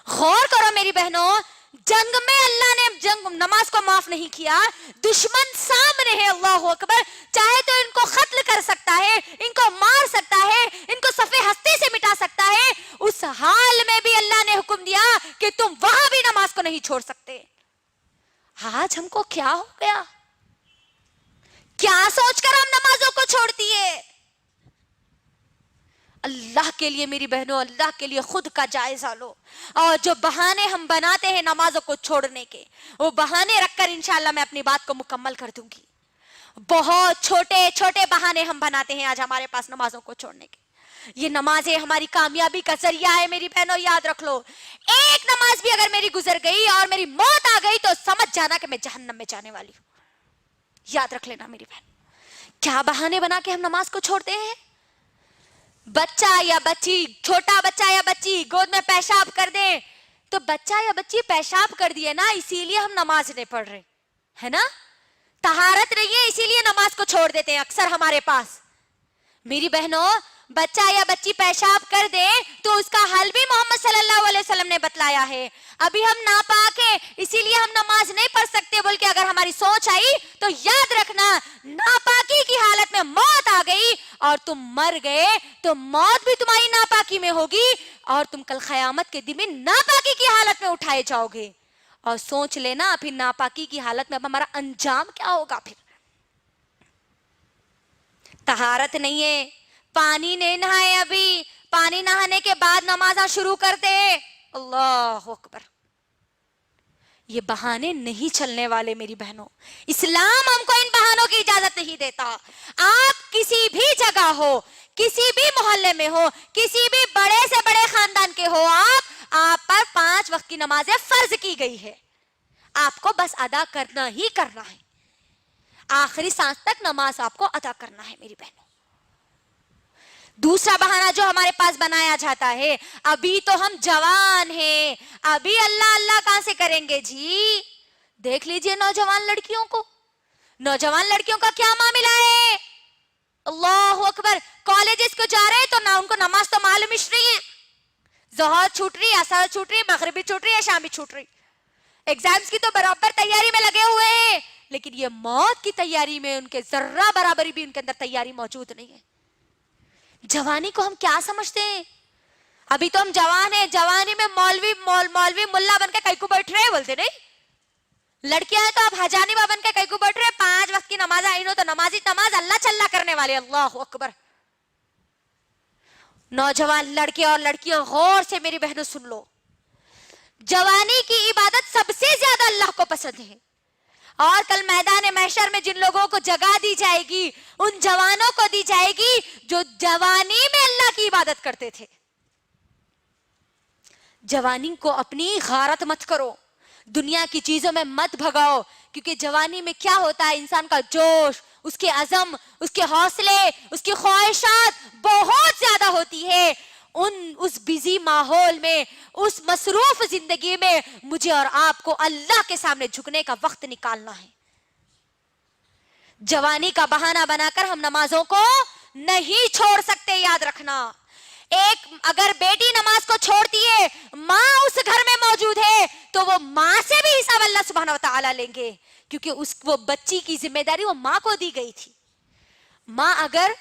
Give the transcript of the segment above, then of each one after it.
غور کرو میری بہنوں، جنگ میں اللہ نے نماز کو معاف نہیں کیا، دشمن سامنے ہے، اللہ اکبر، چاہے تو ان کو قتل کر سکتا ہے، ان کو مار سکتا ہے، ان کو صفحے ہستی سے مٹا سکتا ہے، اس حال میں بھی اللہ نے حکم دیا کہ تم وہاں بھی نماز کو نہیں چھوڑ سکتے۔ آج ہم کو کیا ہو گیا؟ کیا سوچ کر ہم نمازوں کو چھوڑ دیے؟ اللہ کے لیے میری بہنوں، اللہ کے لیے خود کا جائزہ لو، اور جو بہانے ہم بناتے ہیں نمازوں کو چھوڑنے کے، وہ بہانے رکھ کر انشاءاللہ میں اپنی بات کو مکمل کر دوں گی۔ بہت چھوٹے چھوٹے بہانے ہم بناتے ہیں آج ہمارے پاس نمازوں کو چھوڑنے کے۔ یہ نمازیں ہماری کامیابی کا ذریعہ ہے میری بہنوں، یاد رکھ لو، ایک نماز بھی اگر میری گزر گئی اور میری موت آ گئی تو سمجھ جانا کہ میں جہنم میں جانے والی ہوں۔ یاد رکھ لینا میری بہن، کیا بہانے بنا کے ہم نماز کو چھوڑتے ہیں؟ بچہ یا بچی، چھوٹا بچہ یا بچی گود میں پیشاب کر دیں تو بچہ یا بچی پیشاب کر دیے نا، اسی لیے ہم نماز نہیں پڑھ رہے ہے نا، طہارت نہیں ہے اسی لیے نماز کو چھوڑ دیتے ہیں اکثر ہمارے پاس۔ میری بہنوں، بچہ یا بچی پیشاب کر دے تو اس کا حل بھی محمد صلی اللہ علیہ وسلم نے بتلایا ہے۔ ابھی ہم ناپاک ہیں اسی لیے ہم نماز نہیں پڑھ سکتے، بلکہ اگر ہماری سوچ آئی تو یاد رکھنا، ناپاکی کی حالت میں موت آ گئی اور تم مر گئے تو موت بھی تمہاری ناپاکی میں ہوگی، اور تم کل قیامت کے دن میں ناپاکی کی حالت میں اٹھائے جاؤ گے۔ اور سوچ لینا پھر ناپاکی کی حالت میں اب ہمارا انجام کیا ہوگا۔ پھر طہارت نہیں ہے، پانی نہیں نہائے، ابھی پانی نہانے کے بعد نمازاں شروع کر دے، اللہ اکبر۔ یہ بہانے نہیں چلنے والے میری بہنوں، اسلام ہم کو ان بہانوں کی اجازت نہیں دیتا۔ آپ کسی بھی جگہ ہو، کسی بھی محلے میں ہو، کسی بھی بڑے سے بڑے خاندان کے ہو، آپ پر 5 وقت کی نمازیں فرض کی گئی ہے، آپ کو بس ادا کرنا ہی کرنا ہے، آخری سانس تک نماز آپ کو ادا کرنا ہے میری بہنوں۔ دوسرا بہانہ جو ہمارے پاس بنایا جاتا ہے، ابھی تو ہم جوان ہیں، ابھی اللہ اللہ کہاں سے کریں گے جی؟ دیکھ لیجئے نوجوان لڑکیوں کو، نوجوان لڑکیوں کا کیا معاملہ ہے، اللہ اکبر، کالجز کو جا رہے ہیں تو نہ ان کو نماز تو معلوم ہی نہیں ہے، ظہر چھوٹ رہی، عصر چھوٹ رہی، مغرب بھی چھوٹ رہی ہے، شام بھی چھوٹ رہی، ایگزامز کی تو برابر تیاری میں لگے ہوئے ہیں، لیکن یہ موت کی تیاری میں ان کے ذرہ برابری بھی ان کے اندر تیاری موجود نہیں ہے۔ جوانی کو ہم کیا سمجھتے ہیں؟ ابھی تو ہم جوان ہیں، جوانی میں مولوی ملا بن کے کئی کو بیٹھ رہے ہیں، بولتے نہیں؟ لڑکیاں ہیں تو آپ حجانبہ بن کے کئی کو بیٹھ رہے ہیں، 5 وقت کی نماز آئی نو تو نماز اللہ چلا کرنے والے، اللہ اکبر۔ نوجوان لڑکے اور لڑکیاں غور سے میری بہنوں سن لو، جوانی کی عبادت سب سے زیادہ اللہ کو پسند ہے، اور کل میدان محشر میں جن لوگوں کو جگہ دی جائے گی ان جوانوں کو دی جائے گی جو جوانی میں اللہ کی عبادت کرتے تھے۔ جوانی کو اپنی غارت مت کرو، دنیا کی چیزوں میں مت بھگاؤ، کیونکہ جوانی میں کیا ہوتا ہے، انسان کا جوش، اس کے عزم، اس کے حوصلے، اس کی خواہشات بہت زیادہ ہوتی ہے۔ اس بزی ماحول میں، اس مصروف زندگی میں مجھے اور آپ کو اللہ کے سامنے جھکنے کا وقت نکالنا ہے۔ جوانی کا بہانہ بنا کر ہم نمازوں کو نہیں چھوڑ سکتے، یاد رکھنا۔ ایک اگر بیٹی نماز کو چھوڑتی ہے، ماں اس گھر میں موجود ہے تو وہ ماں سے بھی حساب اللہ سبحانہ وتعالی لیں گے، کیونکہ وہ بچی کی ذمہ داری وہ ماں کو دی گئی تھی۔ ماں اگر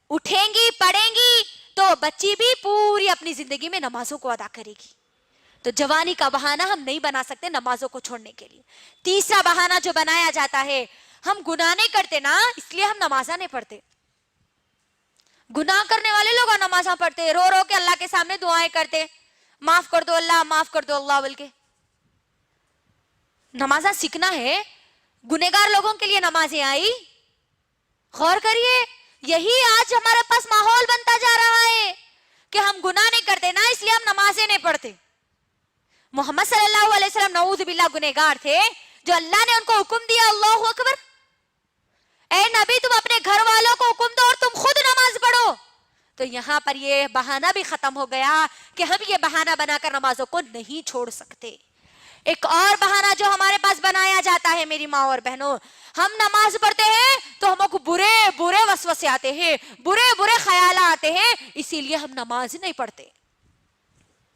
اٹھیں گی، پڑھیں گی تو بچی بھی پوری اپنی زندگی میں نمازوں کو ادا کرے گی۔ تو جوانی کا بہانہ ہم نہیں بنا سکتے نمازوں کو چھوڑنے کے لیے۔ تیسرا بہانہ جو بنایا جاتا ہے، ہم گناہ نہیں کرتے نا اس لیے ہم نمازاں نہیں پڑھتے۔ گناہ کرنے والے لوگ نمازاں پڑھتے، رو رو کے اللہ کے سامنے دعائیں کرتے، معاف کر دو اللہ، معاف کر دو اللہ بول کے۔ نمازاں سیکھنا ہے، گنہگار لوگوں کے لیے نمازیں آئی، غور کریے، یہی آج ہمارے پاس ماحول بنتا جا رہا ہے کہ ہم گناہ نہیں کرتے نا اس لیے ہم نمازیں نہیں پڑھتے۔ محمد صلی اللہ علیہ وسلم نعوذ باللہ گنہگار تھے، جو اللہ نے ان کو حکم دیا، اللہ اکبر، اے نبی تم اپنے گھر والوں کو حکم دو اور تم خود نماز پڑھو، تو یہاں پر یہ بہانہ بھی ختم ہو گیا کہ ہم یہ بہانہ بنا کر نمازوں کو نہیں چھوڑ سکتے۔ ایک اور بہانہ جو ہمارے پاس بنایا جاتا ہے میری ماں اور بہنوں، ہم نماز پڑھتے ہیں تو ہم کو برے برے وسوسے آتے ہیں، برے برے خیالات آتے ہیں، اسی لیے ہم نماز نہیں پڑھتے۔